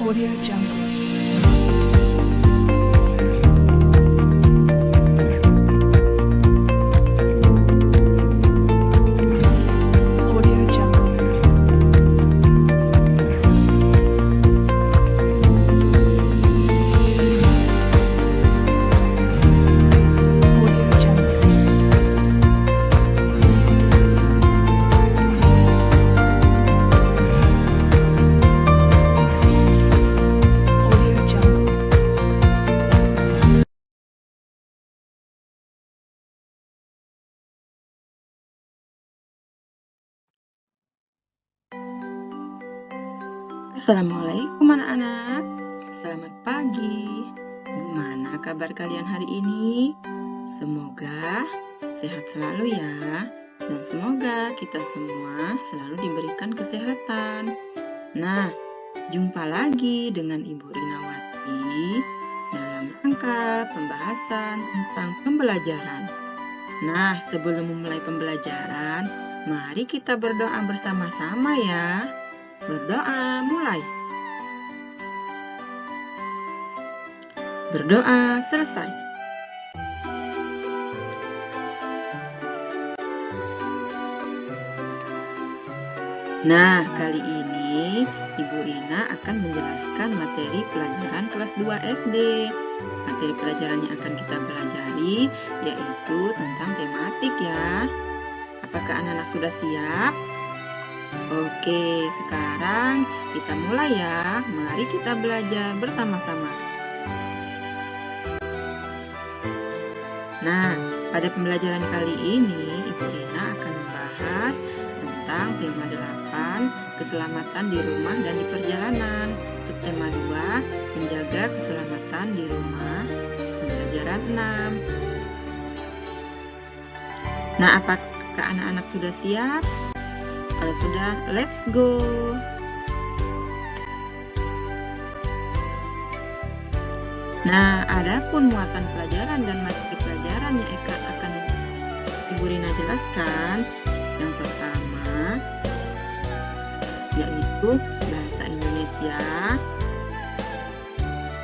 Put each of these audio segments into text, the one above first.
Audio Jungle. Audio Jungle. Audio Jungle. Audio Jungle. Assalamualaikum anak-anak, selamat pagi. Gimana kabar kalian hari ini? Semoga sehat selalu ya, dan semoga kita semua selalu diberikan kesehatan. Nah, jumpa lagi dengan Ibu Rinawati dalam rangka pembahasan tentang pembelajaran. Nah, sebelum memulai pembelajaran, mari kita berdoa bersama-sama ya. Berdoa mulai. Berdoa selesai. Nah, kali ini Ibu Rina akan menjelaskan materi pelajaran kelas 2 SD. Materi pelajaran yang akan kita pelajari yaitu tentang tematik ya. Apakah anak-anak sudah siap? Oke, sekarang kita mulai ya. Mari kita belajar bersama-sama. Nah, pada pembelajaran kali ini, Ibu Rina akan membahas tentang tema 8, keselamatan di rumah dan di perjalanan. Subtema 2, menjaga keselamatan di rumah, pembelajaran 6. Nah, apakah anak-anak sudah siap? Kalau sudah, let's go! Nah, adapun muatan pelajaran dan materi pelajaran yang akan Ibu Rina jelaskan, yang pertama yaitu bahasa Indonesia.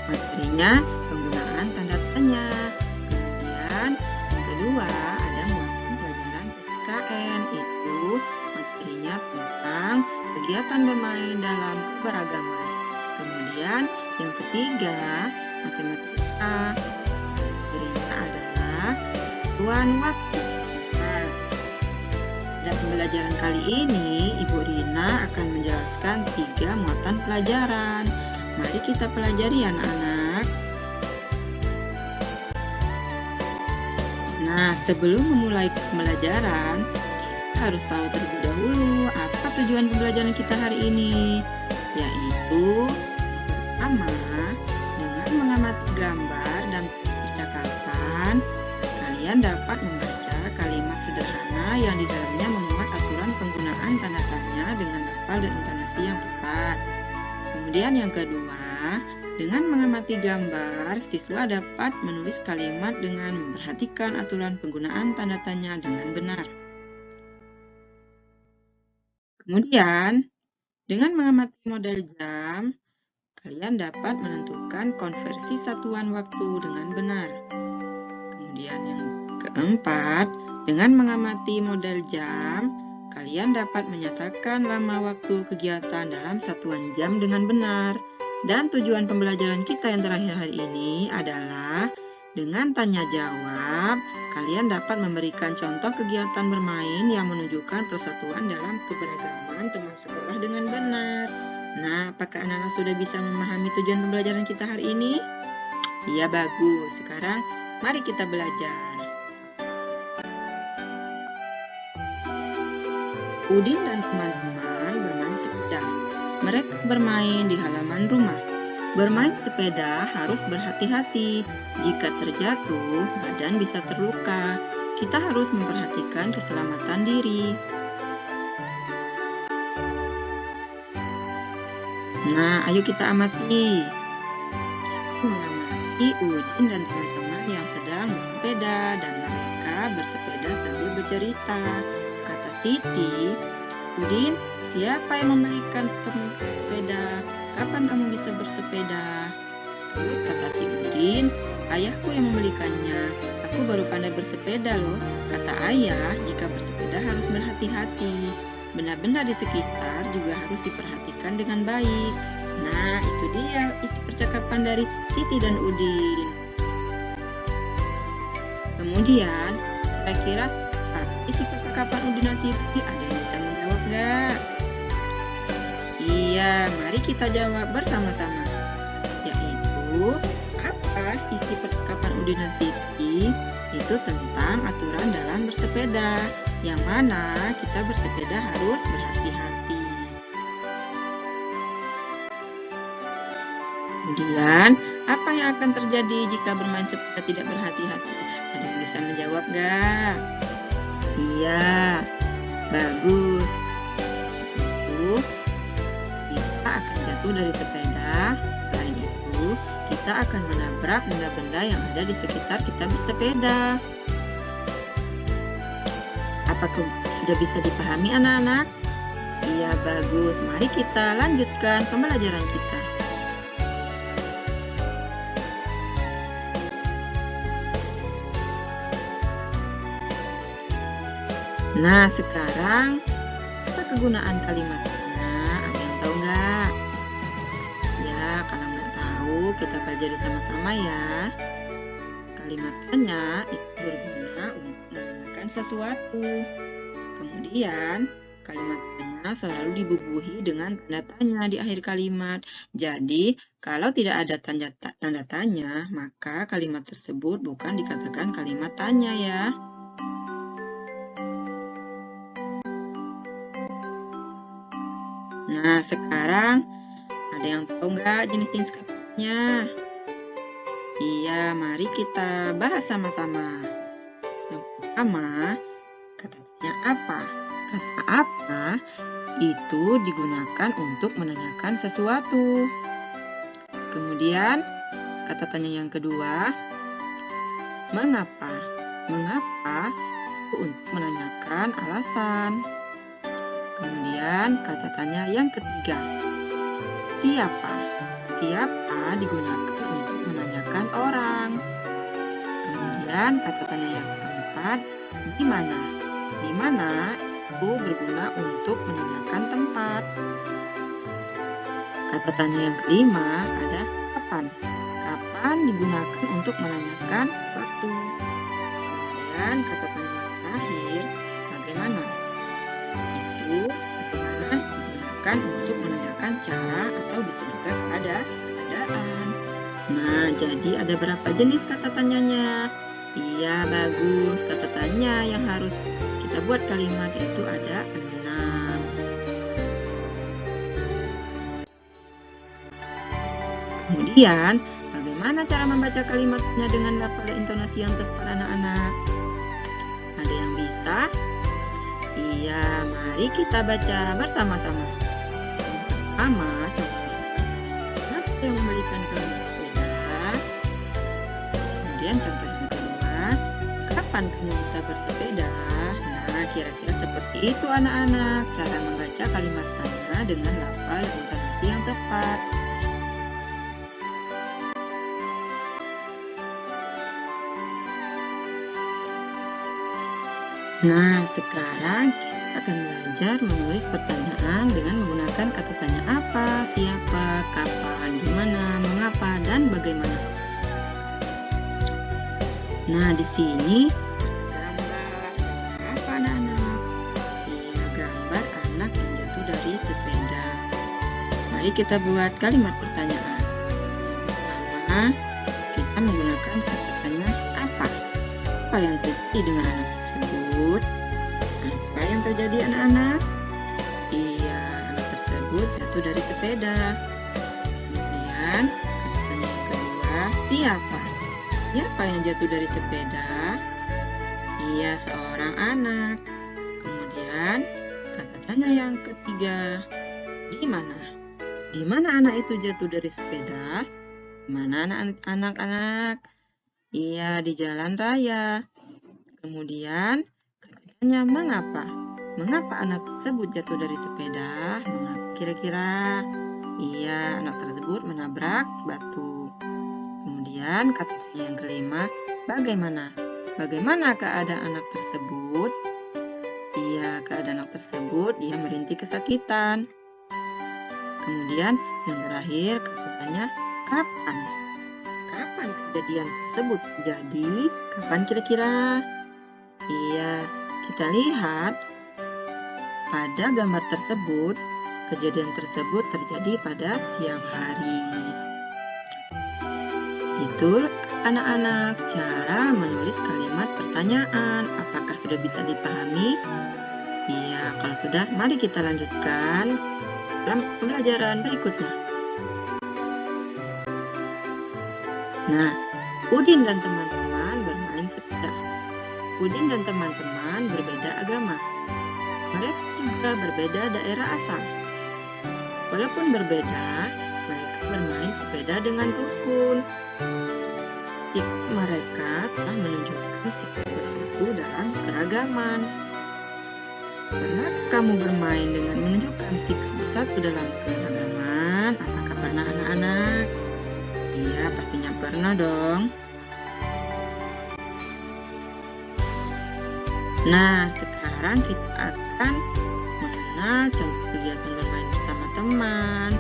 Materinya penggunaan tanda tanya. Kemudian yang kedua ada muatan pelajaran PPKN, itu materinya tentang kegiatan bermain dalam keberagaman. Kemudian yang ketiga matematika, materinya adalah tuan waktu. Nah, pada pembelajaran kali ini Ibu Rina akan menjelaskan 3 muatan pelajaran. Mari kita pelajari anak-anak. Nah, sebelum memulai pembelajaran, kita harus tahu terlebih dahulu apa tujuan pembelajaran kita hari ini, yaitu pertama, dengan mengamati gambar dan percakapan, kalian dapat membaca kalimat sederhana yang di dalamnya memuat aturan penggunaan tanda tanya dengan lafal dan intonasi yang tepat. Kemudian yang kedua, dengan mengamati gambar, siswa dapat menulis kalimat dengan memperhatikan aturan penggunaan tanda tanya dengan benar. Kemudian, dengan mengamati model jam, kalian dapat menentukan konversi satuan waktu dengan benar. Kemudian yang keempat, dengan mengamati model jam, kalian dapat menyatakan lama waktu kegiatan dalam satuan jam dengan benar. Dan tujuan pembelajaran kita yang terakhir hari ini adalah dengan tanya jawab, kalian dapat memberikan contoh kegiatan bermain yang menunjukkan persatuan dalam keberagaman teman sekolah dengan benar. Nah, apakah anak-anak sudah bisa memahami tujuan pembelajaran kita hari ini? Iya, bagus. Sekarang mari kita belajar. Udin dan teman-teman bermain sepeda. Mereka bermain di halaman rumah. Bermain sepeda harus berhati-hati. Jika terjatuh, badan bisa terluka. Kita harus memperhatikan keselamatan diri. Nah, ayo kita amati. Mengamati Udin dan teman-teman yang sedang bersepeda dan mereka bersepeda sambil bercerita. Kata Siti, "Udin, siapa yang membelikan kamu sepeda?" kapan kamu bisa bersepeda? Terus kata si Udin, ayahku yang membelikannya. Aku baru pandai bersepeda loh. Kata ayah, jika bersepeda harus berhati-hati. Benda-benda di sekitar juga harus diperhatikan dengan baik. Nah, itu dia isi percakapan dari Siti dan Udin. Kemudian, kira-kira apa isi percakapan Udin dan Siti? Ada yang bisa menjawab nggak? Iya, mari kita jawab bersama-sama. Yaitu, apa isi percakapan Udin dan Siti? Itu tentang aturan dalam bersepeda, yang mana kita bersepeda harus berhati-hati. Kemudian, apa yang akan terjadi jika bermain sepeda tidak berhati-hati? Ada yang bisa menjawab nggak? Iya, bagus. Itu kita akan jatuh dari sepeda. Selain itu, kita akan menabrak benda-benda yang ada di sekitar kita bersepeda. Apakah sudah bisa dipahami anak-anak? Iya, bagus. Mari kita lanjutkan pembelajaran kita. Nah, sekarang apa kegunaan kalimatnya? Ada yang tahu nggak? Ya, kalau nggak tahu, kita pelajari sama-sama ya. Kalimat tanya itu berguna untuk menanyakan sesuatu. Kemudian, kalimat tanya selalu dibubuhi dengan tanda tanya di akhir kalimat. Jadi, kalau tidak ada tanda tanya, maka kalimat tersebut bukan dikatakan kalimat tanya ya. Nah, sekarang ada yang tahu nggak jenis-jenis katanya? Iya, mari kita bahas sama-sama. Yang pertama, kata tanya apa? Kata apa itu digunakan untuk menanyakan sesuatu. Kemudian, kata tanya yang kedua, mengapa? Mengapa itu untuk menanyakan alasan. Kemudian kata tanya yang ketiga, siapa? Siapa digunakan untuk menanyakan orang. Kemudian kata tanya yang keempat, di mana? Di mana itu berguna untuk menanyakan tempat. Kata tanya yang kelima ada kapan? Kapan digunakan untuk menanyakan waktu. Kemudian kata tanya yang terakhir, bagaimana? Itu bagaimana digunakan untuk menanyakan cara atau bisa juga keadaan. Nah, jadi ada berapa jenis kata tanyanya? Iya, bagus. Kata tanya yang harus kita buat kalimat yaitu ada 6. Kemudian, bagaimana cara membaca kalimatnya dengan lafal intonasi yang tepat anak-anak? Ada yang bisa? Iya, mari kita baca bersama-sama. Yang pertama, siapa yang membelikan kamu sepeda? Kemudian contoh yang kedua, kapan kamu bisa bersepeda? Nah, kira-kira seperti itu anak-anak, cara membaca kalimat tanya dengan lafal dan intonasi yang tepat. Nah, sekarang kita akan belajar menulis pertanyaan dengan menggunakan kata tanya apa, siapa, kapan, di mana, mengapa, dan bagaimana. Nah, di sini gambar apa anak-anak? Iya, gambar anak yang jatuh dari sepeda. Mari kita buat kalimat pertanyaan. Pertama, kita menggunakan kata tanya apa? Apa yang terjadi dengan anak tersebut? Apa yang terjadi anak-anak? Iya, anak tersebut jatuh dari sepeda. Kemudian, kata tanya yang kedua, siapa? Siapa yang jatuh dari sepeda? Iya, seorang anak. Kemudian, kata tanya yang ketiga, di mana? Di mana anak itu jatuh dari sepeda? Di mana anak-anak? Iya, di jalan raya. Kemudian, kata tanya mengapa? Mengapa anak tersebut jatuh dari sepeda? Mengapa kira-kira? Iya, anak tersebut menabrak batu. Kemudian kata yang kelima, bagaimana? Bagaimana keadaan anak tersebut? Iya, keadaan anak tersebut dia merintih kesakitan. Kemudian yang terakhir katanya, kapan? Kapan kejadian tersebut terjadi? Kapan kira-kira? Iya, kita lihat pada gambar tersebut, kejadian tersebut terjadi pada siang hari. Itu anak-anak cara menulis kalimat pertanyaan. Apakah sudah bisa dipahami? Iya, kalau sudah, mari kita lanjutkan dalam pembelajaran berikutnya. Nah, Udin dan teman-teman bermain sepeda. Udin dan teman-teman berbeda agama. Mereka juga berbeda daerah asal. Walaupun berbeda, mereka bermain sepeda dengan rukun. Sikap mereka telah menunjukkan sikap bersatu dalam keragaman. Pernah kamu bermain dengan menunjukkan sikap bersatu dalam keragaman? Apakah pernah anak-anak? Iya, pastinya pernah dong. Nah, sekarang kita akan mengenal contoh kegiatan bermain bersama teman.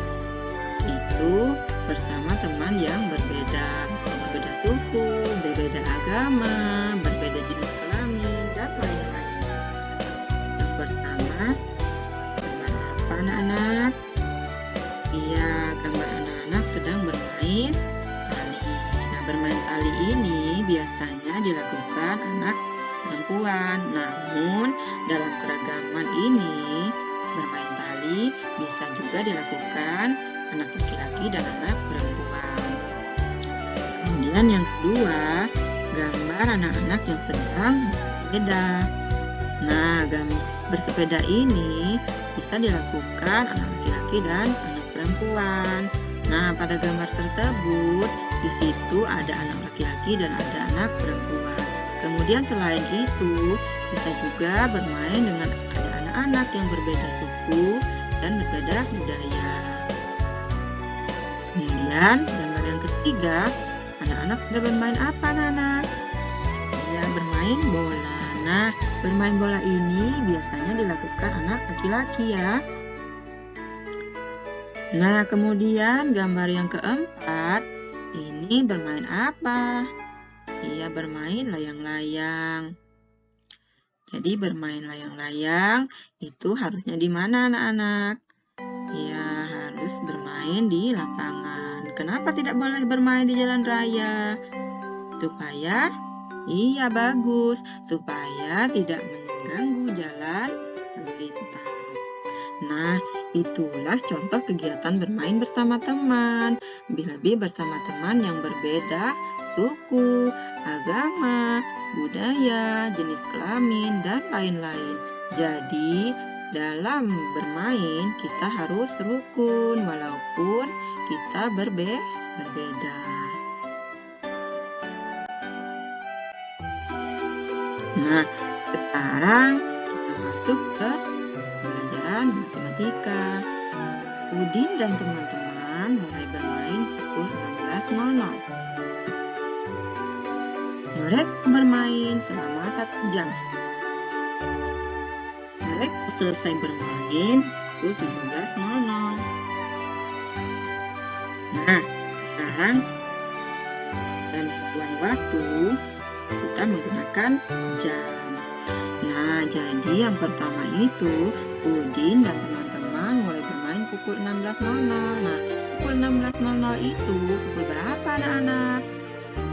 Itu bersama teman yang berbeda, berbeda suku, berbeda agama, berbeda jenis kelamin, dan lain-lain. Yang pertama, gambar apa anak-anak? Iya, gambar anak-anak sedang bermain tali. Nah, bermain tali ini biasanya dilakukan anak perempuan. Namun, dalam keragaman ini, bermain tali bisa juga dilakukan anak laki-laki dan anak perempuan. Kemudian yang kedua, gambar anak-anak yang sedang bersepeda. Nah, bersepeda ini bisa dilakukan anak laki-laki dan anak perempuan. Nah, pada gambar tersebut, di situ ada anak laki-laki dan ada anak perempuan. Kemudian selain itu, bisa juga bermain dengan ada anak-anak yang berbeda suku dan berbeda budaya. Kemudian gambar yang ketiga, anak-anak sudah bermain apa anak-anak? Ya, bermain bola. Nah, bermain bola ini biasanya dilakukan anak laki-laki ya. Nah, kemudian gambar yang keempat, ini bermain apa? Iya, bermain layang-layang. Jadi bermain layang-layang itu harusnya di mana anak-anak? Ya, harus bermain di lapangan. Kenapa tidak boleh bermain di jalan raya? Supaya, iya bagus, supaya tidak mengganggu jalan lalu lintas. Nah, itulah contoh kegiatan bermain bersama teman. Lebih-lebih bersama teman yang berbeda suku, agama, budaya, jenis kelamin, dan lain-lain. Jadi, dalam bermain kita harus rukun walaupun kita berbeda. Nah, sekarang kita masuk ke pelajaran matematika. Udin dan teman-teman mulai bermain pukul 16.00. Mereka bermain selama 1 jam. Mereka selesai bermain pukul 17.00. Nah, sekarang dalam hitungan waktu kita menggunakan jam. Nah, jadi yang pertama itu Udin dan teman-teman mulai bermain pukul 16.00. Nah, pukul 16.00 itu pukul berapa anak-anak?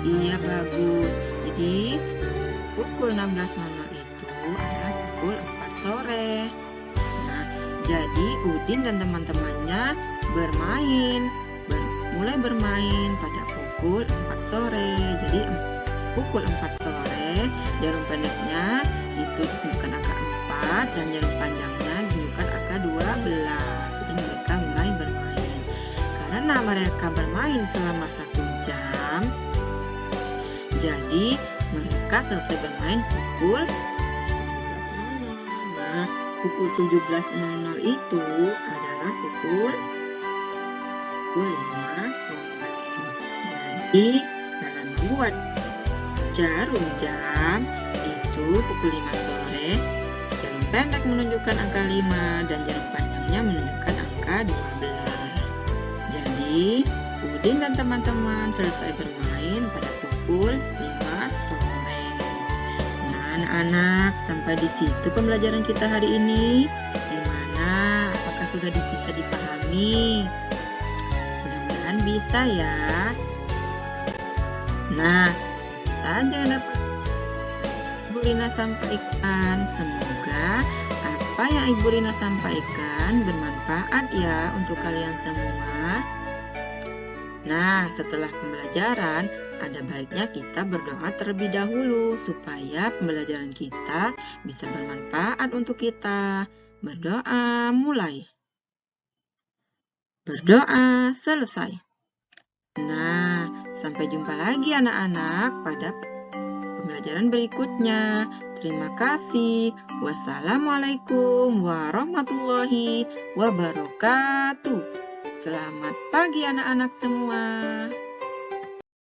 Iya, bagus. Jadi, pukul 16.00 itu adalah pukul 4 sore. Nah, jadi Udin dan teman-temannya mulai bermain pada pukul 4 sore. Jadi, pukul 4 sore, jarum pendeknya itu ditunjukkan angka 4 dan jarum panjangnya ditunjukkan angka 12. Jadi mereka mulai bermain. Karena mereka bermain selama 1 jam, jadi mereka selesai bermain pukul 17.00. Nah, pukul 17.00 itu adalah pukul pukul 5 sore. Jadi, dalam membuat jarum jam itu pukul 5 sore, jarum pendek menunjukkan angka 5 dan jarum panjangnya menunjukkan angka 12. Jadi, Udin dan teman-teman selesai bermain pada pukul 5 sore. Nah, anak-anak, sampai di situ pembelajaran kita hari ini. Gimana? Apakah sudah bisa dipahami? Mudah-mudahan bisa ya. Nah, saja yang dapat Ibu Rina sampaikan. Semoga apa yang Ibu Rina sampaikan bermanfaat ya untuk kalian semua. Nah, setelah pembelajaran, ada baiknya kita berdoa terlebih dahulu supaya pembelajaran kita bisa bermanfaat untuk kita. Berdoa mulai. Berdoa selesai. Nah, sampai jumpa lagi anak-anak pada pembelajaran berikutnya. Terima kasih. Wassalamualaikum warahmatullahi wabarakatuh. Selamat pagi anak-anak semua.